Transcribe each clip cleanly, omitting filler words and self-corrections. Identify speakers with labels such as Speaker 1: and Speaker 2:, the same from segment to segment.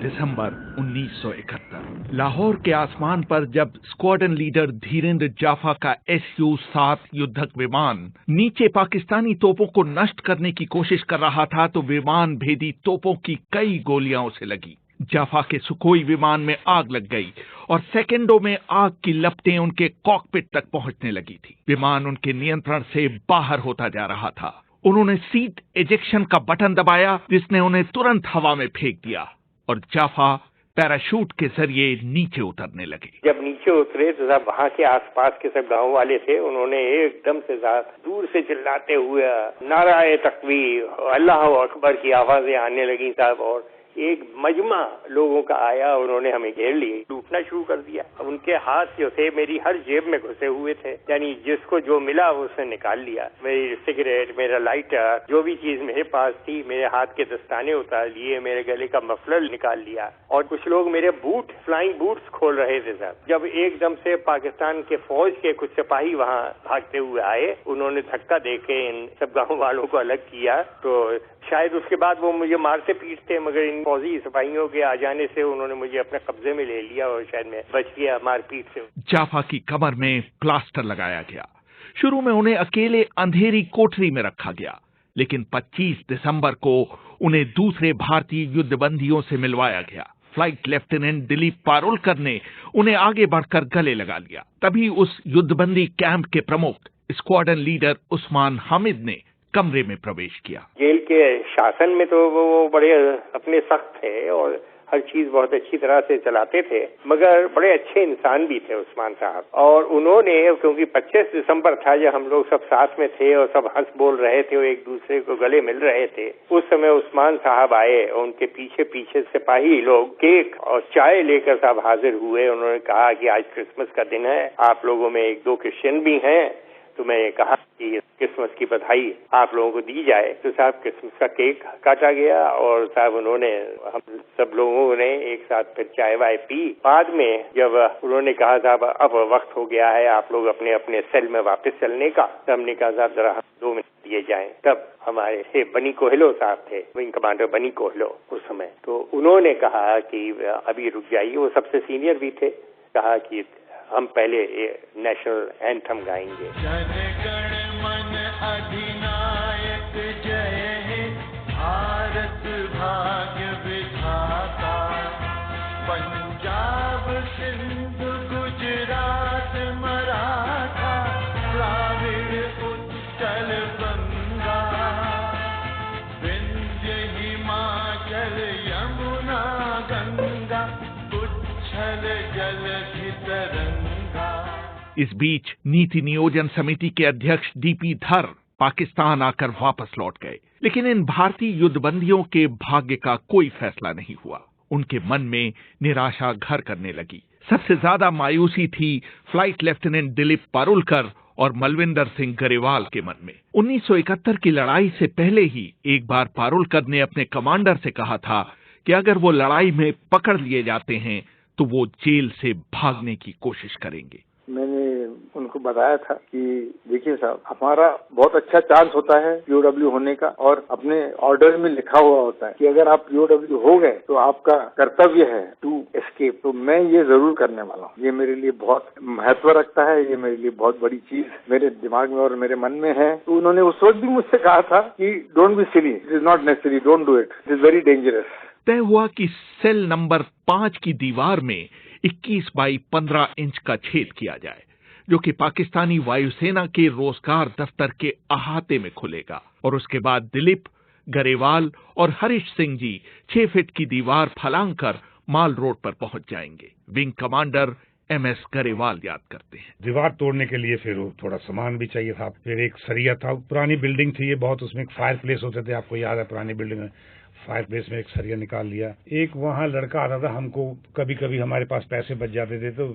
Speaker 1: दिसंबर 1971 लाहौर के आसमान पर जब स्क्वाड्रन लीडर धीरेन्द्र जाफा का SU-7 युद्धक विमान नीचे पाकिस्तानी तोपों को नष्ट करने की कोशिश कर रहा था तो विमान भेदी तोपों की कई गोलियां उसे लगी। जाफा के सुखोई विमान में आग लग गई और सेकंडों में आग की लपटें उनके कॉकपिट तक पहुंचने लगी थी। विमान उनके नियंत्रण से बाहर होता जा रहा था। उन्होंने सीट इजेक्शन का बटन दबाया जिसने उन्हें तुरंत हवा में फेंक दिया और जाफा पैराशूट के जरिए नीचे उतरने लगे।
Speaker 2: जब नीचे उतरे तो सब वहाँ के आसपास के सब गांव वाले थे, उन्होंने एकदम से दूर से चिल्लाते हुए नाराए तकबीर, अल्लाह अकबर की आवाजें आने लगी साहब, और एक मजमा लोगों का आया, उन्होंने हमें घेर लिए, लूटना शुरू कर दिया। उनके हाथ जो थे मेरी हर जेब में घुसे हुए थे, यानी जिसको जो मिला उसने निकाल लिया। मेरी सिगरेट, मेरा लाइटर, जो भी चीज मेरे पास थी, मेरे हाथ के दस्ताने उतार लिए, मेरे गले का मफलर निकाल लिया, और कुछ लोग मेरे बूट, फ्लाइंग बूट्स खोल रहे थे साहब। जब एकदम से पाकिस्तान के फौज के कुछ सिपाही वहाँ भागते हुए आए, उन्होंने धक्का देके इन सब गाँव वालों को अलग किया, तो शायद उसके बाद वो मुझे मारते पीटते, मगर इन फौजी सिपाहियों के आ जाने से उन्होंने मुझे अपने कब्जे में ले लिया और शायद मैं बच गया मारपीट से।
Speaker 1: जाफा की कमर में प्लास्टर लगाया गया। शुरू में उन्हें अकेले अंधेरी कोठरी में रखा गया, लेकिन 25 दिसंबर को उन्हें दूसरे भारतीय युद्धबंदियों से मिलवाया गया। फ्लाइट लेफ्टिनेंट दिलीप पारुलकर ने उन्हें आगे बढ़कर गले लगा लिया। तभी उस युद्धबंदी कैंप के प्रमुख स्क्वाड्रन लीडर उस्मान हामिद ने कमरे में प्रवेश किया।
Speaker 2: जेल के शासन में तो वो बड़े अपने सख्त थे और हर चीज बहुत अच्छी तरह से चलाते थे, मगर बड़े अच्छे इंसान भी थे उस्मान साहब। और उन्होंने, क्योंकि 25 दिसंबर था जब हम लोग सब साथ में थे और सब हंस बोल रहे थे और एक दूसरे को गले मिल रहे थे, उस समय उस्मान साहब आए और उनके पीछे पीछे सिपाही लोग केक और चाय लेकर साहब हाजिर हुए। उन्होंने कहा कि आज क्रिसमस का दिन है, आप लोगों में 1-2 क्रिश्चियन भी हैं, तो मैं कहा कि क्रिसमस की बधाई आप लोगों को दी जाए। तो साहब क्रिसमस का केक काटा गया और साहब उन्होंने, हम सब लोगों ने एक साथ फिर चाय वाय पी। बाद में जब उन्होंने कहा साहब अब वक्त हो गया है आप लोग अपने अपने सेल में वापस चलने का, तो हमने कहा साहब जरा 2 मिनट दिए जाएं। तब हमारे बनी कोहलो साहब थे, विंग कमांडर बनी कोहलो उस समय, तो उन्होंने कहा कि अभी रुक जाइए, वो सबसे सीनियर भी थे, कहा कि हम पहले नेशनल एंथम गाएंगे।
Speaker 3: जन गण मन अधिनायक जय हे भारत भाग्य विधाता, पंजाब सिंध गुजरात मराठा द्राविड़ उत्कल बंगा, विंध्य हिमाचल यमुना गंगा, उच्छल जलधि तरंगा।
Speaker 1: इस बीच नीति नियोजन समिति के अध्यक्ष DP धर पाकिस्तान आकर वापस लौट गए, लेकिन इन भारतीय युद्धबंदियों के भाग्य का कोई फैसला नहीं हुआ। उनके मन में निराशा घर करने लगी। सबसे ज्यादा मायूसी थी फ्लाइट लेफ्टिनेंट दिलीप पारुलकर और मलविंदर सिंह गरेवाल के मन में। 1971 की लड़ाई से पहले ही एक बार पारुलकर ने अपने कमांडर से कहा था कि अगर वो लड़ाई में पकड़ लिए जाते हैं तो वो जेल से भागने की कोशिश करेंगे।
Speaker 4: मैंने उनको बताया था कि देखिए साहब, हमारा बहुत अच्छा चांस होता है POW होने का, और अपने ऑर्डर में लिखा हुआ होता है कि अगर आप POW हो गए तो आपका कर्तव्य है टू एस्केप। तो मैं ये जरूर करने वाला हूँ, ये मेरे लिए बहुत महत्व रखता है, ये मेरे लिए बहुत बड़ी चीज मेरे दिमाग में और मेरे मन में है। तो उन्होंने उस वक्त भी मुझसे कहा था कि don't be silly, it is not necessary, don't do it, it is very dangerous.
Speaker 1: तय हुआ कि सेल नंबर 5 की दीवार में 21 बाई 15 इंच का छेद किया जाए, जो कि पाकिस्तानी वायुसेना के रोजगार दफ्तर के अहाते में खुलेगा, और उसके बाद दिलीप, गरेवाल और हरीश सिंह जी 6 फीट की दीवार फलांग कर माल रोड पर पहुंच जाएंगे। विंग कमांडर MS गरेवाल याद करते हैं।
Speaker 5: दीवार तोड़ने के लिए फिर थोड़ा सामान भी चाहिए था, फिर एक सरिया था, पुरानी बिल्डिंग थी ये बहुत, उसमें एक फायर प्लेस होते थे, आपको याद है पुरानी बिल्डिंग में, फायर प्लेस में एक सरिया निकाल लिया। एक वहाँ लड़का आता था, हमको कभी कभी हमारे पास पैसे बच जाते थे तो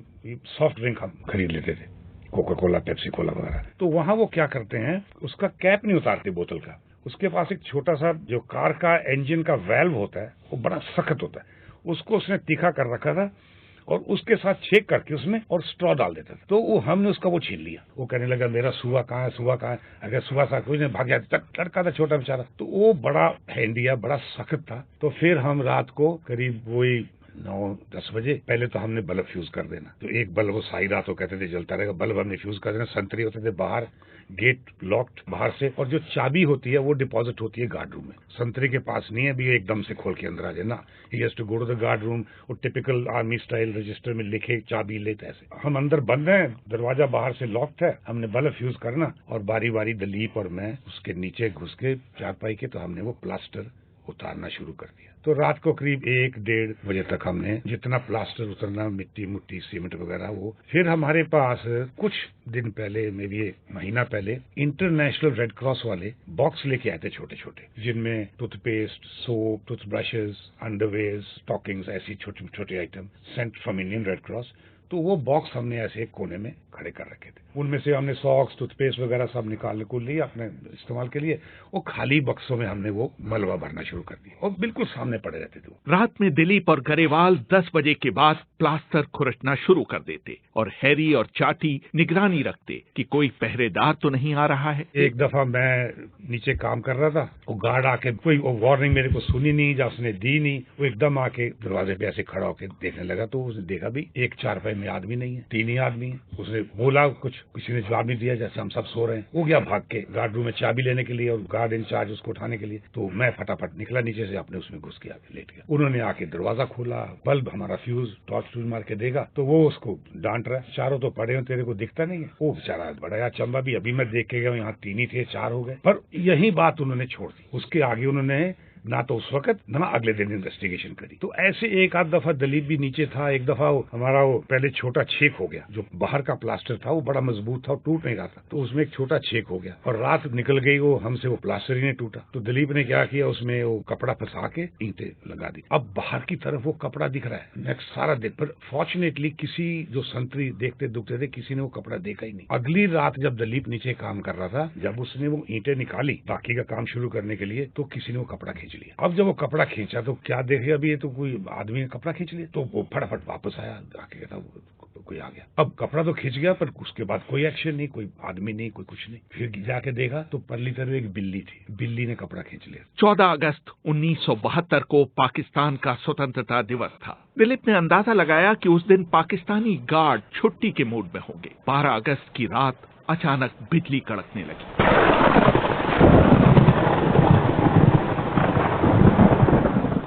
Speaker 5: सॉफ्ट ड्रिंक हम खरीद लेते थे, कोका कोला, पेप्सी कोला वगैरह। तो वहाँ वो क्या करते हैं, उसका कैप नहीं उतारते बोतल का, उसके पास एक छोटा सा जो कार का इंजन का वाल्व होता है वो बड़ा सख्त होता है, उसको उसने तीखा कर रखा था और उसके साथ छेक करके उसमें और स्ट्रॉ डाल देता था। तो वो हमने उसका वो छीन लिया। वो कहने लगा मेरा सुआ कहाँ है, सुआ कहाँ है। अगर सुआ सा कोई नहीं भाग गया, लड़का था छोटा बेचारा, तो वो बड़ा हैंडिया, बड़ा सख्त था। तो फिर हम रात को करीब वही 9-10 बजे पहले तो हमने बल्ब फ्यूज कर देना। तो एक बल्ब वो सारी रात वो कहते थे जलता रहेगा, बल्ब हमने फ्यूज कर देना। संतरी होते थे बाहर, गेट लॉक्ड बाहर से, और जो चाबी होती है वो डिपॉजिट होती है गार्ड रूम में। संतरी के पास नहीं है भी एकदम से खोल के अंदर आ जाए ना, he has to go to the guard room. वो टिपिकल आर्मी स्टाइल रजिस्टर में लिखे चाबी लेते ऐसे। हम अंदर बंद हैं, दरवाजा बाहर से लॉक्ड है, हमने बल्ब फ्यूज करना और बारी बारी दलीप और मैं उसके नीचे घुस के चारपाई के, तो हमने वो प्लास्टर उतारना शुरू कर दिया। तो रात को करीब 1-1:30 बजे तक हमने जितना प्लास्टर उतरना, मिट्टी मुट्टी सीमेंट वगैरह वो। फिर हमारे पास कुछ दिन पहले, मे भी महीना पहले, इंटरनेशनल रेड क्रॉस वाले बॉक्स लेके आए थे छोटे छोटे, जिनमें toothpaste, soap, toothbrushes, underwear, stockings, ऐसी छोटे छोटे item Saint from Indian red cross. तो वो बॉक्स हमने ऐसे एक कोने में खड़े कर रखे थे। उनमें से हमने सॉक्स, टूथपेस्ट वगैरह सब निकालने को लिए अपने इस्तेमाल के लिए। वो खाली बक्सों में हमने वो मलबा भरना शुरू कर दिया और बिल्कुल सामने पड़े रहते थे।
Speaker 1: रात में दिलीप और गरेवाल 10 बजे के बाद प्लास्टर खुरचना शुरू कर देते और हैरी और चाटी निगरानी रखते कि कोई पहरेदार तो नहीं आ रहा है।
Speaker 5: एक दफा मैं नीचे काम कर रहा था, वो गार्ड आके, कोई वार्निंग मेरे को सुनी नहीं या उसने दी नहीं, वो एकदम आके दरवाजे पे ऐसे खड़ा होकर देखने लगा। तो उसने देखा भी एक चारपाई में आदमी नहीं है, 3 ही आदमी है। उसने बोला कुछ, किसी ने जवाब नहीं दिया, जैसे हम सब सो रहे हैं। वो गया भाग के गार्ड रूम में चाबी लेने के लिए और गार्ड इंचार्ज उसको उठाने के लिए। तो मैं फटाफट निकला नीचे से, अपने उसमें घुस गया, लेट गया। उन्होंने आके दरवाजा खोला, बल्ब हमारा फ्यूज टॉर्च फ्यूज मार के देगा, तो वो उसको डांट रहा है, चारों तो पड़े हो, तेरे को दिखता नहीं है। वो बेचारा बड़ा चंबा भी, अभी मैं देख के गया, यहाँ 3 ही थे, 4 हो गए। पर यही बात उन्होंने छोड़ दी। उसके आगे उन्होंने ना तो उस वक्त ना अगले दिन इन्वेस्टिगेशन करी। तो ऐसे एक आध दफा दलीप भी नीचे था। एक दफा हमारा वो पहले छोटा छेक हो गया, जो बाहर का प्लास्टर था वो बड़ा मजबूत था और टूट नहीं रहा था, तो उसमें एक छोटा छेक हो गया और रात निकल गई, वो हमसे वो प्लास्टर ही नहीं टूटा। तो दलीप ने क्या किया, उसमें वो कपड़ा फंसा के ईंटें लगा दी। अब बाहर की तरफ वो कपड़ा दिख रहा है नेक्स्ट सारा दिन, पर फॉर्चुनेटली किसी जो संतरी देखते दुखते थे, किसी ने वो कपड़ा देखा ही नहीं। अगली रात जब दलीप नीचे काम कर रहा था, जब उसने वो ईंटें निकाली बाकी का काम शुरू करने के लिए, तो किसी ने वो कपड़ा खींच लिया। अब जब वो कपड़ा खींचा तो क्या देखे, अभी ये तो कोई आदमी ने कपड़ा खींच लिया। तो वो फटाफट वापस आया, आके कहता कोई आ गया। अब कपड़ा तो खींच गया, पर उसके बाद कोई एक्शन नहीं, कोई आदमी नहीं, कोई कुछ नहीं। फिर जाके देखा तो परली तरफ एक बिल्ली थी, बिल्ली ने कपड़ा खींच लिया।
Speaker 1: 14 अगस्त 1972 को पाकिस्तान का स्वतंत्रता दिवस था। दिलीप ने अंदाजा लगाया कि उस दिन पाकिस्तानी गार्ड छुट्टी के मूड में होंगे। 12 अगस्त की रात अचानक बिजली कड़कने लगी।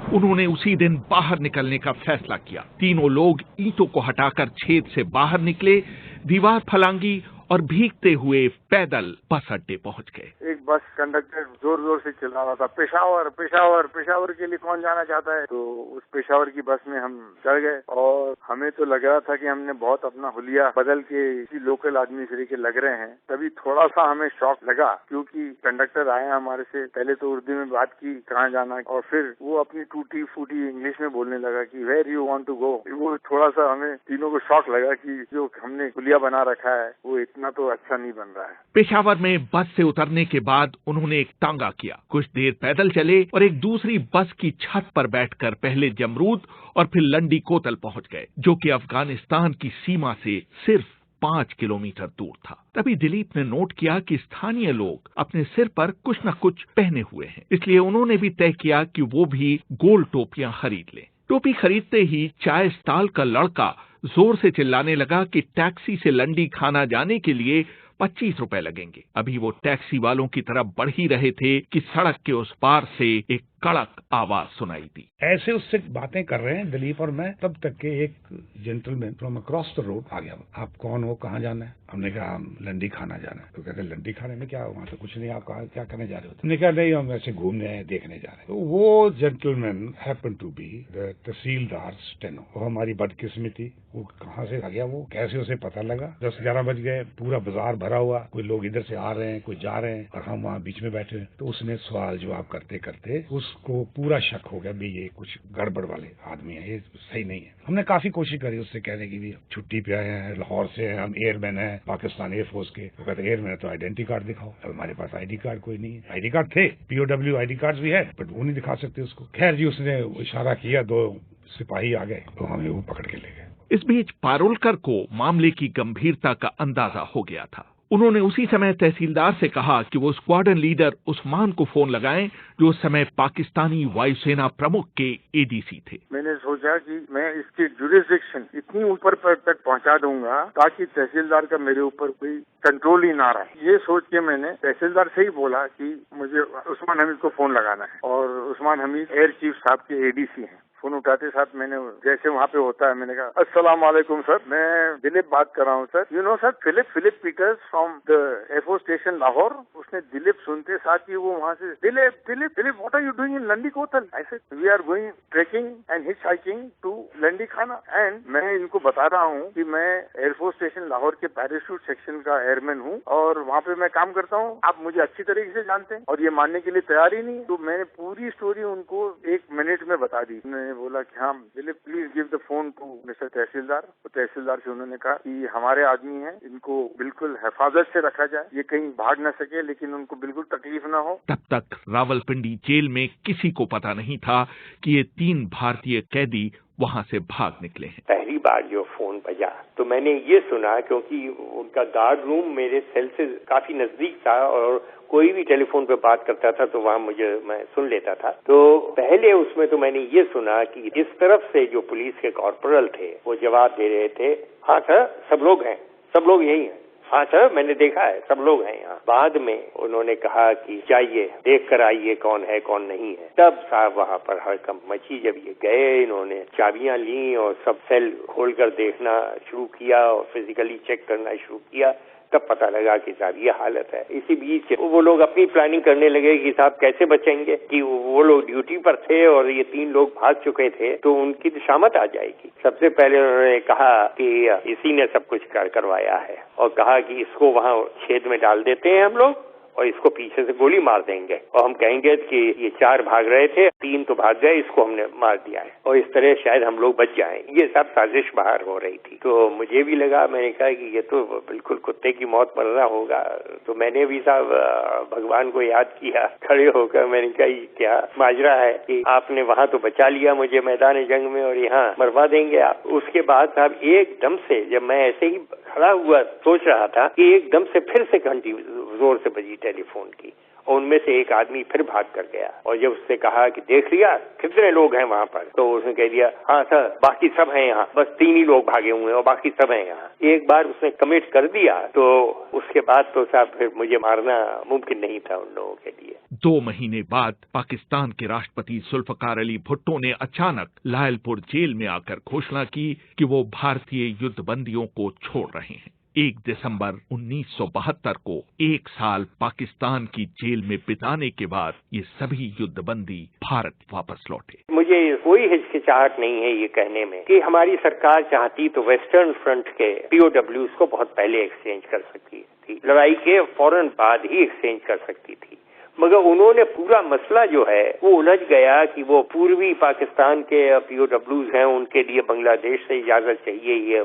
Speaker 1: उन्होंने उसी दिन बाहर निकलने का फैसला किया। तीनों लोग ईंटों को हटाकर छेद से बाहर निकले, दीवार फलांगी और भीगते हुए पैदल बस अड्डे पहुंच गए।
Speaker 4: एक बस कंडक्टर जोर जोर से चिल्ला रहा था, पेशावर पेशावर पेशावर के लिए कौन जाना चाहता है। तो उस पेशावर की बस में हम चढ़ गए और हमें तो लग रहा था कि हमने बहुत अपना हुलिया बदल के किसी लोकल आदमी से के लग रहे हैं। तभी थोड़ा सा हमें शॉक लगा, क्योंकि कंडक्टर आया हमारे से, पहले तो उर्दू में बात की कहाँ जाना, और फिर वो अपनी टूटी फूटी इंग्लिश में बोलने लगा कि where you want to go. वो थोड़ा सा हमें तीनों को शॉक लगा कि जो हमने हुलिया बना रखा है वो इतना तो अच्छा नहीं बन रहा है।
Speaker 1: पेशावर में बस से उतरने के बाद उन्होंने एक तांगा किया, कुछ देर पैदल चले और एक दूसरी बस की छत पर बैठकर पहले जमरूद और फिर लंडी कोतल पहुंच गए, जो कि अफगानिस्तान की सीमा से सिर्फ 5 किलोमीटर दूर था। तभी दिलीप ने नोट किया कि स्थानीय लोग अपने सिर पर कुछ न कुछ पहने हुए हैं, इसलिए उन्होंने भी तय किया कि वो भी गोल टोपियां खरीद लें। टोपी खरीदते ही चाय स्टॉल का लड़का जोर से चिल्लाने लगा कि टैक्सी से लंडी खाना जाने के लिए 25 रुपए लगेंगे। अभी वो टैक्सी वालों की तरफ बढ़ ही रहे थे कि सड़क के उस पार से एक कड़क आवाज सुनाई दी।
Speaker 5: ऐसे उससे बातें कर रहे हैं दलीप और मैं, तब तक के एक gentleman from across the road आ गया। आप कौन हो, कहाँ जाना है? हमने कहा हम लंडी खाना जाना है। तो कहते लंडी खाने में क्या, वहाँ तो कुछ नहीं, आप क्या करने जा रहे हो? हमने कहा नहीं, हम ऐसे घूमने आए, देखने जा रहे हैं। तो वो gentleman happen to be the tehsildar steno. वो हमारी बदकिस्मती, वो कहाँ से आ गया, वो कैसे उसे पता लगा। 10-11 बज गए, पूरा बाजार भरा हुआ, कोई लोग इधर से आ रहे हैं, कोई जा रहे हैं और हम वहाँ बीच में बैठे हैं। तो उसने सवाल जवाब करते करते उसको पूरा शक हो गया भी ये कुछ गड़बड़ वाले आदमी है, ये सही नहीं है। हमने काफी कोशिश करी उससे कहने की भी, छुट्टी पे आए हैं, लाहौर से हैं, हम एयरमैन हैं पाकिस्तान एयरफोर्स के। वो कहते एयरमैन तो आइडेंटिटी कार्ड दिखाओ। अब हमारे पास आईडी कार्ड कोई नहीं है। आईडी कार्ड थे, POW आईडी कार्ड भी है, बट वो नहीं दिखा सकते उसको। खैर जी, उसने इशारा किया, 2 सिपाही आ गए तो हमें वो पकड़ के ले गए।
Speaker 1: इस बीच पारुलकर को मामले की गंभीरता का अंदाजा हो गया था। उन्होंने उसी समय तहसीलदार से कहा कि वो स्क्वाड्रन लीडर उस्मान को फोन लगाएं, जो उस समय पाकिस्तानी वायुसेना प्रमुख के एडीसी थे।
Speaker 4: मैंने सोचा कि मैं इसकी जुरिसडिक्शन इतनी ऊपर तक पहुंचा दूंगा ताकि तहसीलदार का मेरे ऊपर कोई कंट्रोल ही ना रहे। ये सोच के मैंने तहसीलदार से ही बोला कि मुझे उस्मान हमीद को फोन लगाना है, और उस्मान हमीद एयर चीफ साहब के एडीसी हैं। फोन उठाते साथ मैंने जैसे वहाँ पे होता है, मैंने कहा अस्सलाम वालेकुम सर, मैं दिलीप बात कर रहा हूँ sir. You know sir, Philip Peters from the air force station Lahore. उसने दिलीप सुनते साथ ही वो वहाँ से Dilip what are you doing in Landi Kotal? I said we are going trekking and hitchhiking to Landi Khana. And मैं इनको बता रहा हूँ कि मैं एयरफोर्स स्टेशन लाहौर के पैराशूट सेक्शन का एयरमैन हूँ और वहाँ पे मैं काम करता हूँ। आप मुझे अच्छी तरीके से जानते हैं और ये मानने के लिए तैयार ही नहीं। तो मैंने पूरी स्टोरी उनको 1 मिनट में बता दी। बोला कि हाँ Dilip, please give the phone to mister tehsildar. तो तहसीलदार से उन्होंने कहा कि हमारे आदमी हैं, इनको बिल्कुल हिफाजत से रखा जाए, ये कहीं भाग न सके, लेकिन उनको बिल्कुल तकलीफ ना हो।
Speaker 1: तब तक रावलपिंडी जेल में किसी को पता नहीं था कि ये 3 भारतीय कैदी वहाँ से भाग निकले हैं।
Speaker 2: पहली बार जो फोन बजा तो मैंने ये सुना, क्योंकि उनका गार्ड रूम मेरे सेल से काफी नजदीक था और कोई भी टेलीफोन पे बात करता था तो वहाँ मैं सुन लेता था। तो पहले उसमें तो मैंने ये सुना कि इस तरफ से जो पुलिस के कॉर्पोरल थे वो जवाब दे रहे थे, हाँ सर सब लोग हैं, सब लोग यही हैं, हाँ सर मैंने देखा है, सब लोग हैं यहाँ। बाद में उन्होंने कहा कि जाइए देख कर आइए कौन है कौन नहीं है। तब साहब वहाँ पर हड़कंप मची। जब ये गए, इन्होंने चाबियां ली और सब सेल खोलकर देखना शुरू किया और फिजिकली चेक करना शुरू किया। तब पता लगा कि साहब ये हालत है। इसी बीच वो लोग अपनी प्लानिंग करने लगे कि साहब कैसे बचेंगे, कि वो लोग ड्यूटी पर थे और ये 3 लोग भाग चुके थे तो उनकी तो शामत आ जाएगी। सबसे पहले उन्होंने कहा कि इसी ने सब कुछ करवाया है और कहा कि इसको वहाँ छेद में डाल देते हैं हम लोग और इसको पीछे से गोली मार देंगे और हम कहेंगे कि ये 4 भाग रहे थे, 3 तो भाग गए, इसको हमने मार दिया है और इस तरह शायद हम लोग बच जाएं। ये सब साजिश बाहर हो रही थी। तो मुझे भी लगा, मैंने कहा कि ये तो बिल्कुल कुत्ते की मौत मरना होगा। तो मैंने भी साहब भगवान को याद किया खड़े होकर। मैंने कहा ये क्या माजरा है कि आपने वहाँ तो बचा लिया मुझे मैदान जंग में और यहाँ मरवा देंगे आप। उसके बाद साहब एकदम से जब मैं ऐसे ही खड़ा हुआ सोच रहा था कि एकदम से फिर से घंटी जोर से बजी टेलीफोन की और उनमें से एक आदमी फिर भाग कर गया और जब उससे कहा कि देख लिया कितने लोग हैं वहाँ पर, तो उसने कह दिया हाँ सर बाकी सब हैं यहाँ, बस 3 ही लोग भागे हुए हैं और बाकी सब हैं यहाँ। एक बार उसने कमिट कर दिया तो उसके बाद तो साहब फिर मुझे मारना मुमकिन नहीं था उन लोगों के लिए।
Speaker 1: 2 महीने बाद पाकिस्तान के राष्ट्रपति जुल्फकार अली भुट्टो ने अचानक लायलपुर जेल में आकर घोषणा की कि वो भारतीय युद्धबंदियों को छोड़ रहे हैं। 1 दिसंबर 1972 को 1 साल पाकिस्तान की जेल में बिताने के बाद ये सभी युद्धबंदी भारत वापस लौटे।
Speaker 2: मुझे कोई हिचकिचाहट नहीं है ये कहने में कि हमारी सरकार चाहती तो वेस्टर्न फ्रंट के POWs को बहुत पहले एक्सचेंज कर सकती थी, लड़ाई के फौरन बाद ही एक्सचेंज कर सकती थी, मगर उन्होंने पूरा मसला जो है वो उलझ गया कि वो पूर्वी पाकिस्तान के POWs हैं, उनके लिए बांग्लादेश से इजाजत चाहिए,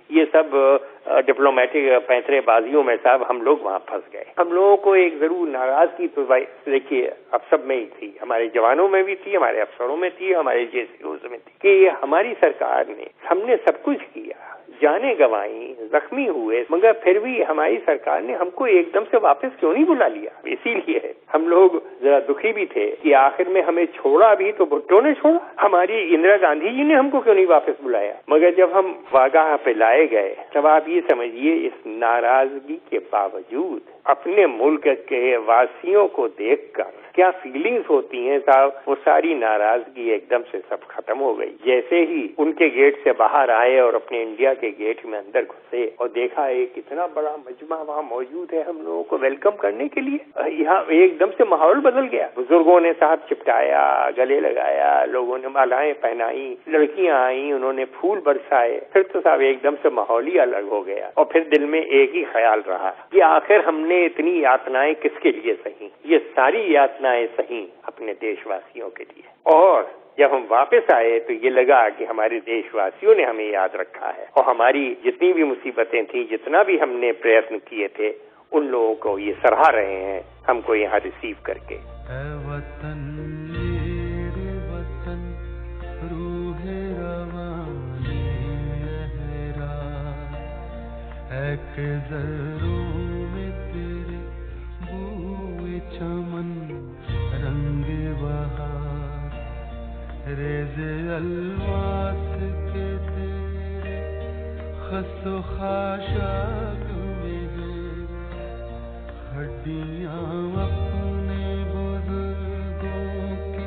Speaker 2: ये सब डिप्लोमेटिक पैंतरेबाजियों में साहब हम लोग वहाँ फंस गए। हम लोगों को एक जरूर नाराजगी तो देखिए अब सब में ही थी, हमारे जवानों में भी थी, हमारे अफसरों में थी, हमारे JCOs में थी कि हमारी सरकार ने, हमने सब कुछ किया, जाने गंवाई, जख्मी हुए, मगर फिर भी हमारी सरकार ने हमको एकदम से वापस क्यों नहीं बुला लिया। इसीलिए हम लोग जरा दुखी भी थे कि आखिर में हमें छोड़ा भी तो भुट्टो ने छोड़ा, हमारी इंदिरा गांधी जी ने हमको क्यों नहीं वापस बुलाया। मगर जब हम वागाह पे लाए गए तब आप ये समझिए इस नाराजगी के बावजूद अपने मुल्क के वासियों को देखकर क्या फीलिंग्स होती हैं साहब, वो सारी नाराजगी एकदम से सब खत्म हो गई। जैसे ही उनके गेट से बाहर आए और अपने इंडिया के गेट में अंदर घुसे और देखा एक इतना बड़ा मजमा वहाँ मौजूद है हम लोगों को वेलकम करने के लिए, यहाँ एकदम से माहौल बदल गया। बुजुर्गों ने साहब चिपटाया, गले लगाया, लोगों ने मालाएं पहनाई, लड़कियां आई, उन्होंने फूल बरसाए, फिर तो साहब एकदम से माहौल ही अलग हो गया। और फिर दिल में एक ही ख्याल रहा कि आखिर हमने इतनी यातनाएं किसके लिए सही, ये सारी यातनाएं सही अपने देशवासियों के लिए। और जब हम वापस आए तो ये लगा कि हमारे देशवासियों ने हमें याद रखा है और हमारी जितनी भी मुसीबतें थी, जितना भी हमने प्रयत्न किए थे, उन लोगों को ये सराह रहे हैं हमको यहाँ रिसीव करके।
Speaker 3: वतन मेरे वतन रूहे रवाने के जरों में तेरे बूए चमन रंग बहार, रेज़े अलवास के तेरे खसो खाशाक में है, हड्डियां अपने बुजुर्गों की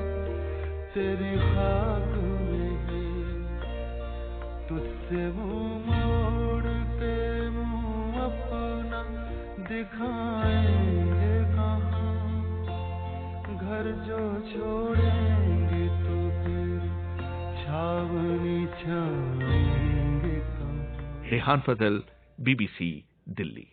Speaker 3: तेरी खाक में है, तुझसे मुंह मोड़ के मुंह अपना दिखाएंगे कहाँ, घर जो छोड़ेंगे तो फिर छावनी छाएंगे कहाँ।
Speaker 1: रेहान फजल, BBC, दिल्ली।